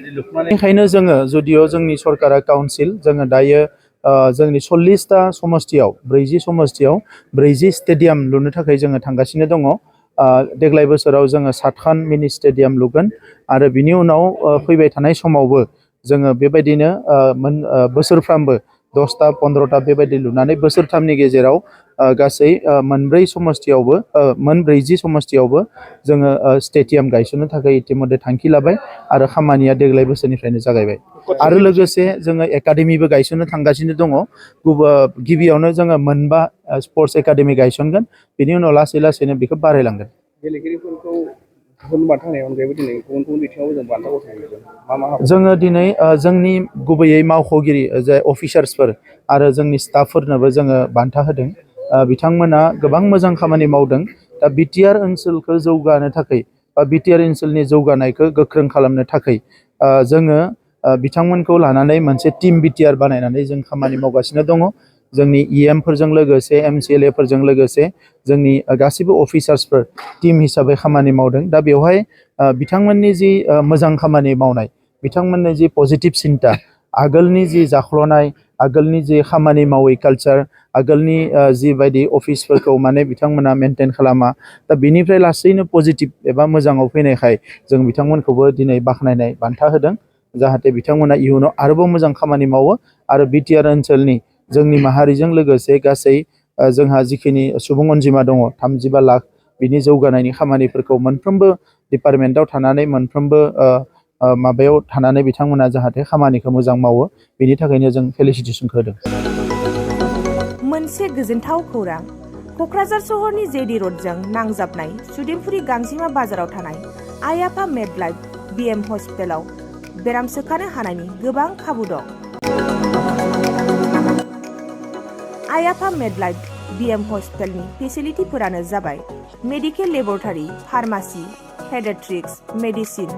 बेनिखायनो जोङो जुदिअ जोंनि सरकारा काउन्सिल जोङो दायो जोंनि 40टा समस्तियाव 40 समस्तियाव 40 स्टेडियाम लुनो थाखाय जोङो थांगासिनो दङ। देग्लाय बोसोराव जोङो 7खान मिनि स्टेडियाम लुगोन आरो बिनि उनाव फैबाय थानाय समावबो जोङो बेबायदिनो बोसोरफ्रामबो 10टा 15टा बेबायदि लुनानै बोसोरथामनि गेजेराव गासै मोनब्रै समस्तियावबो 40 समस्तियावबो जोङो स्टेडियाम गायसननो थाखाय इतिमध्य थांखि लाबाय आरो खामानिया देग्लाय बोसोरनिफ्रायनो जागायबाय आरो लोगोसे जोङो एकाडेमिबो गायसननो थांगासिनो दङ। गिबियावनो जोङो 4 स्पर्ट्स एकाडेमि गायसनगोन बिनि उनाव लासै लासैनो बेखौ बारायलांगोन। गेलेगिरिफोरखौ गुबुन बान्था होनायनि अनगायैबो दिनै गुबुन गुबुन बिथिङाव जों बान्था गथायदों मा जोङो दिनै जोंनि गुबैयै मावख'गिरि जाय अफिसार्सफोर आरो जोंनि स्टाफफोरनोबो जोङो बान्था होदों। बिथांमोना गोबां मोजां खामानि मावदों। दा बिटिआर ओनसोलखौ जौगानो थाखाय बा बिटिआर ओनसोलनि जौगानायखौ गोख्रों खालामनो थाखाय जोङो बिथांमोनखौ लानानै मोनसे टीम बिटिआर बानायनानै जों खामानि मावगासिनो दङ। जोंनि इएमफोरजों लोगोसे एमसिएलएफोरजों लोगोसे जोंनि गासिबो अफिसार्सफोर टीम हिसाबै खामानि मावदों। दा बेवहाय बिथांमोननि जि मोजां खामानि मावनाय बिथांमोननि जि पजिटिभ सिन्ता आगोलनि जि जाख्ल'नाय आगोलनि जि खामानि मावै कालचार आगोलनि जिबायदि अफिसफोरखौ माने बिथांमोना मेनटेन खालामा दा बिनिफ्राय लासैनो पजिटिभ एबा मोजाङाव फैनायखाय जों बिथांमोनखौबो दिनै बाख्नायनाय बान्था होदों। जाहाथे बिथांमोना इयुनाव आरोबाव मोजां खामानि मावो आरो बिटिआर ओनसोलनि जोंनि माहारिजों लोगोसे गासै जोंहा जिखिनि सुबुं अनजिमा दङ 35 लाख बिनि जौगानायनि खामानिफोरखौ मोनफ्रोमबो डिपार्टमेन्टआव थानानै मोनफ्रोमबो माबायाव थानानै बिथांमोना जाहाथे खामानिखौ मोजां मावो बेनि थाखायनो जों फेलिसिटेसनखौ होदों। मोनसे गोजोनथाव खौरां क'क्राझार सहरनि जेडि रडजों नांजाबनाय सुदेमपुरि गांजिमा बाजाराव थानाय आइ आफा मेडलाइफ बिएम हस्पिटालाव बेराम सोखानो हानायनि गोबां खाबु दं। आइ आफा मेडलाइफ बिएम हस्पिटालनि फेसिलिटिफोरानो जाबाय medical laboratory, pharmacy, paediatrics, medicine,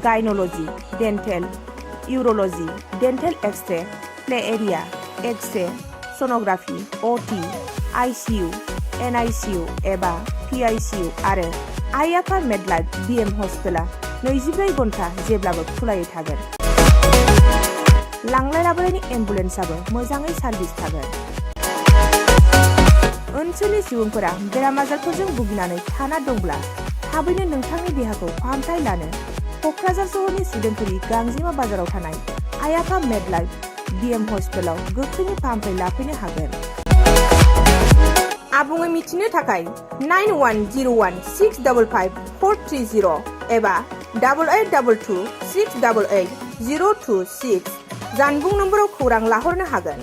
gynaecology, dental, urology, dental X ray, play area, X ray, sonography, OT, ICU, NICU एबा पिआइसिइउ आरो आइ आफा मेडलाइफ बिएम हस्पिटाला 24 घन्टा जेब्लाबो खुलायै थागोन। लांलाय लाबोलायनि एम्बुलेन्सआबो मोजाङै सार्भिस थागोन। ओनसोलनि सुबुंफोरा बेराम आजारफोरजों भुगिनानै थाना दंब्ला थाबैनो नोंथांनि देहाखौ फाहामथाय लानो क'क्राझार सहरनि सुदेमपुरि गांजिमा बाजाराव थानाय आइ आफा मेडलाइफ बिएम हस्पिटालाव गोख्रैनो फाहामथाय लाफैनो हागोन। आबुङै मिथिनो थाखाय 9101655430 एबा 8822688026 जानबुं नम्बराव खौरां लाहरनो हागोन।